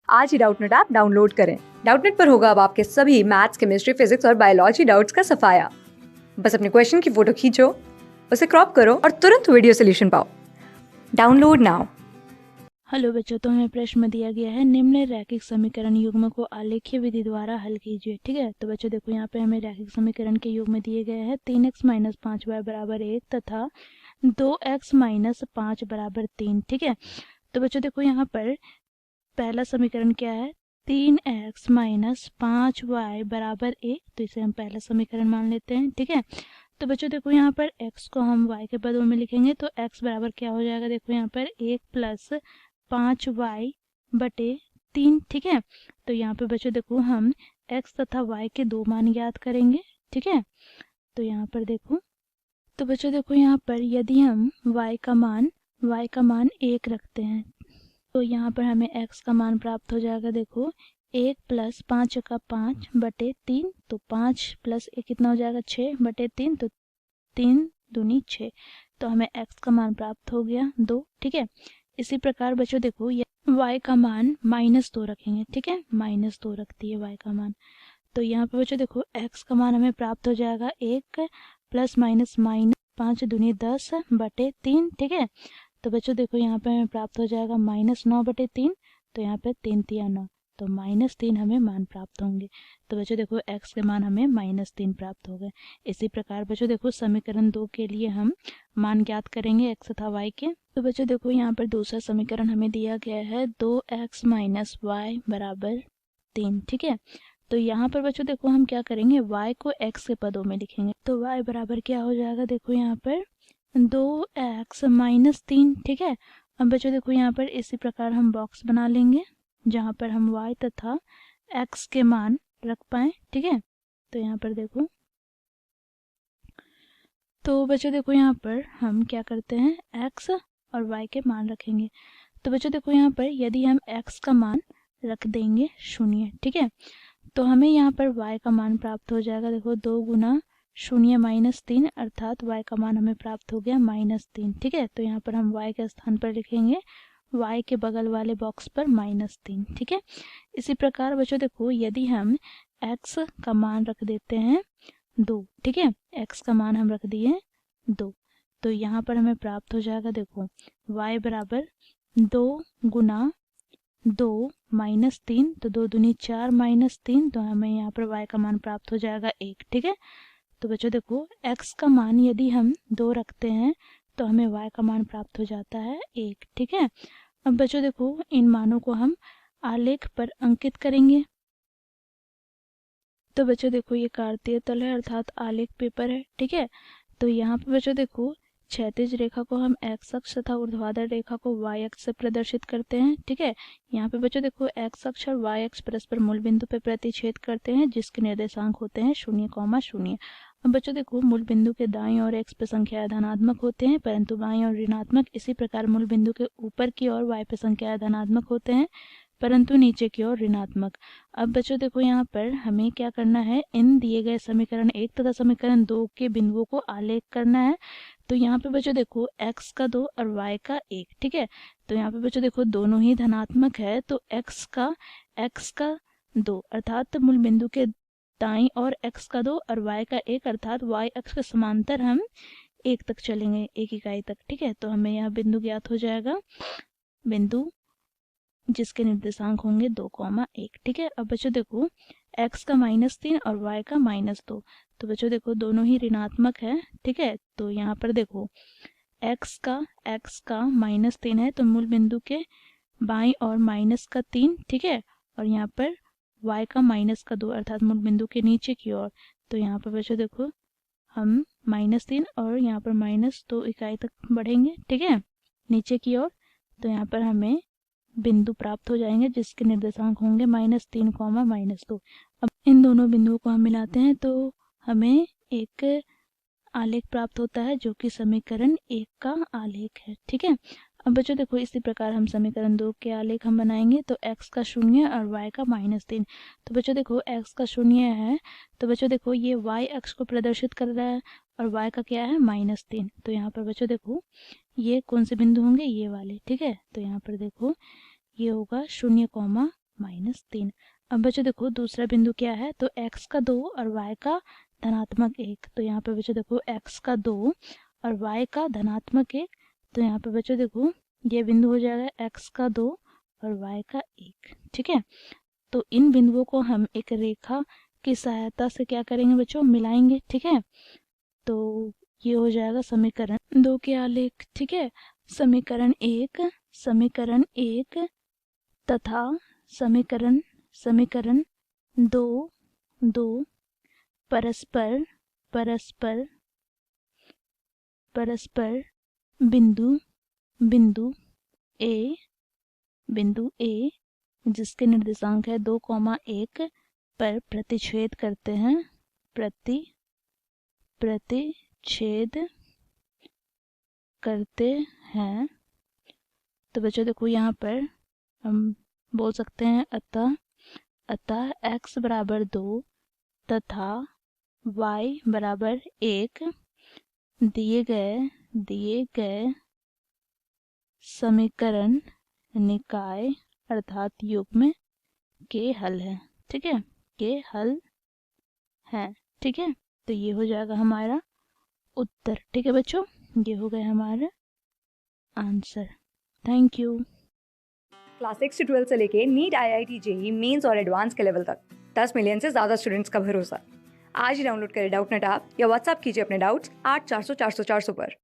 आज ही Doubtnut app download करें। Doubtnut पर होगा अब आपके सभी मैथ्स, केमिस्ट्री, फिजिक्स और बायोलॉजी डाउट्स का सफाया। बस अपने क्वेश्चन की फोटो खींचो, उसे क्रॉप करो और तुरंत वीडियो सोल्यूशन पाओ। Download now. हेलो बच्चों, तो हमें प्रश्न में दिया गया है निम्न रैखिक समीकरण युग्म को आलेखीय विधि द्वारा हल कीजिए। ठीक है, तो बच्चों देखो यहाँ पे हमें रैखिक समीकरण के युग्म दिए गए हैं 3x - 5y बराबर 1 तथा 2x - 5 बराबर 3। ठीक है, तो बच्चों देखो यहाँ पर पहला समीकरण क्या है, 3x - 5y बराबर 1, तो इसे हम पहला समीकरण मान लेते हैं। ठीक है, तो बच्चों देखो यहाँ पर x को हम y के पदों में लिखेंगे तो x बराबर क्या हो जाएगा, देखो यहाँ पर 1 + 5y बटे 3। ठीक है, तो यहाँ पे बच्चों देखो हम x तथा y के दो मान ज्ञात करेंगे। ठीक है, तो यहाँ पर देखो, तो बच्चों देखो यहाँ पर यदि हम y का मान 1 रखते हैं तो यहाँ पर हमें x का मान प्राप्त हो जाएगा। देखो 1 + 5 का 5 बटे 3, तो 5 + 1 कितना हो जाएगा 6 बटे 3, तो 3 दूनी 6, तो हमें x का मान प्राप्त हो गया 2। ठीक है, इसी प्रकार बच्चों देखो y का मान -2 रखेंगे। ठीक है, -2 रखती है y का मान, तो यहाँ पे बच्चों देखो x का मान हमें प्राप्त हो जाएगा 1 ± 5 दूनी 10 बटे 3। ठीक है, तो बच्चों देखो यहाँ पे हमें प्राप्त हो जाएगा -9 बटे 3, तो यहाँ पे 3 तिया 9, तो -3 हमें मान प्राप्त होंगे। तो बच्चों देखो x के मान हमें -3 प्राप्त हो गए। इसी प्रकार बच्चों देखो समीकरण 2 के लिए हम मान ज्ञात करेंगे x तथा y के। तो बच्चों देखो यहाँ पर दूसरा समीकरण हमें दिया गया है 2x - y बराबर 3। ठीक है, तो यहाँ पर बच्चों देखो हम क्या करेंगे, y को x के पदों में लिखेंगे, तो y बराबर क्या हो जाएगा, देखो यहाँ पर 2x - 3। ठीक है, अब बच्चों देखो यहाँ पर इसी प्रकार हम बॉक्स बना लेंगे जहाँ पर हम y तथा x के मान रख पाए। ठीक है, तो यहाँ पर देखो, तो बच्चों देखो यहाँ पर हम क्या करते हैं, x और y के मान रखेंगे। तो बच्चों देखो यहाँ पर यदि हम x का मान रख देंगे 0, ठीक है, तो हमें यहाँ पर y का मान प्राप्त हो जाएगा। देखो 2 × 0 - 3 अर्थात y का मान हमें प्राप्त हो गया -3। ठीक है, तो यहाँ पर हम y के स्थान पर लिखेंगे y के बगल वाले बॉक्स पर -3। ठीक है, इसी प्रकार बच्चों देखो यदि हम x का मान रख देते हैं 2, ठीक है, x का मान हम रख दिए 2, तो यहाँ पर हमें प्राप्त हो जाएगा। देखो y बराबर 2 × 2 - 3, तो 2 दूनी 4 -3, तो हमें यहाँ पर y का मान प्राप्त हो जाएगा 1। ठीक है, तो बच्चों देखो x का मान यदि हम 2 रखते हैं तो हमें y का मान प्राप्त हो जाता है 1। ठीक है, अब बच्चों देखो इन मानों को हम आलेख पर अंकित करेंगे। तो बच्चों देखो ये कार्तीय तल है अर्थात आलेख पेपर है। ठीक है, तो यहाँ पे बच्चों देखो क्षैतिज रेखा को हम x अक्ष तथा ऊर्ध्वाधर रेखा को y अक्ष से प्रदर्शित करते हैं। ठीक है, यहाँ पे बच्चों देखो x अक्ष और y अक्ष परस्पर मूल बिंदु पे प्रतिच्छेद करते हैं जिसके निर्देशांक होते हैं 0, 0। अब बच्चों देखो मूल बिंदु के दाईं ओर x पे संख्याएं धनात्मक होते हैं परंतु बाईं ओर ऋणात्मक। इसी प्रकार मूल बिंदु के ऊपर की ओर y पे संख्याएं धनात्मक होते हैं परंतु नीचे की ओर ऋणात्मक। अब बच्चों देखो यहाँ पर हमें क्या करना है, इन दिए गए समीकरण 1 तथा समीकरण 2 के बिंदुओं को आलेख करना है। तो यहाँ पे बच्चों देखो x का 2 और y का 1। ठीक है, तो यहाँ पे बच्चों देखो दोनों ही धनात्मक है, तो x का 2 अर्थात मूल बिंदु के दाईं और x का 2 और y का 1 अर्थात y अक्ष के समांतर हम 1 तक चलेंगे, 1 इकाई तक। ठीक है, तो हमें यह बिंदु ज्ञात हो जाएगा, बिंदु जिसके निर्देशांक होंगे 2, 1। ठीक है, अब बच्चों देखो x का -3 और y का -2, तो बच्चों देखो दोनों ही ऋणात्मक है। ठीक है, तो यहाँ पर देखो x का -3 है तो मूल बिंदु के बाईं और -3। ठीक है, और यहाँ पर y का -2 अर्थात मूल बिंदु के नीचे की ओर, तो यहाँ पर बच्चों देखो हम -3 और यहाँ पर -2 इकाई तक बढ़ेंगे। ठीक है, नीचे की ओर, तो यहाँ पर हमें बिंदु प्राप्त हो जाएंगे जिसके निर्देशांक होंगे -3, -2। अब इन दोनों बिंदुओं को हम मिलाते हैं तो हमें एक आलेख प्राप्त होता है जो कि समीकरण 1 का आलेख है। ठीक है, अब बच्चों देखो इसी प्रकार हम समीकरण 2 के आलेख हम बनाएंगे, तो x का 0 और y का -3। तो बच्चों देखो x का 0 है तो बच्चों देखो ये y अक्ष को प्रदर्शित कर रहा है और y का क्या है -3, तो यहाँ पर बच्चों देखो ये कौन से बिंदु होंगे, ये वाले। ठीक है, तो यहाँ पर देखो ये होगा 0, -3। अब बच्चों देखो दूसरा बिंदु क्या है, तो x का 2 और y का धनात्मक 1। तो यहाँ पे बच्चों देखो x का 2 और y का धनात्मक 1। तो यहाँ पे बच्चों देखो ये बिंदु हो जाएगा x का 2 और y का 1। ठीक है, तो इन बिंदुओं को हम एक रेखा की सहायता से क्या करेंगे बच्चों, मिलाएंगे। ठीक है, तो ये हो जाएगा समीकरण 2 के आलेख। ठीक है, समीकरण 1 तथा समीकरण 2 परस्पर बिंदु ए जिसके निर्देशांक है 2,1 पर प्रतिच्छेद करते हैं, प्रतिच्छेद करते हैं। तो बच्चों देखो यहाँ पर हम बोल सकते हैं अतः x बराबर 2 तथा y बराबर 1 दिए गए समीकरण निकाय अर्थात युग्म के हल है। ठीक है, के हल है। ठीक है, तो ये हो जाएगा हमारा उत्तर। ठीक है बच्चों, ये हो गया हमारा आंसर। Thank you. क्लास 6 से 12 से लेके नीट, IIT, JEE मेंस और एडवांस के लेवल तक 10 मिलियन से ज़्यादा स्टूडेंट्स का भरोसा। आज ही डाउनलोड करें डाउटनेट ऐप या व्हाट्सएप कीजिए अपने डाउट्स 8400 400 400 पर।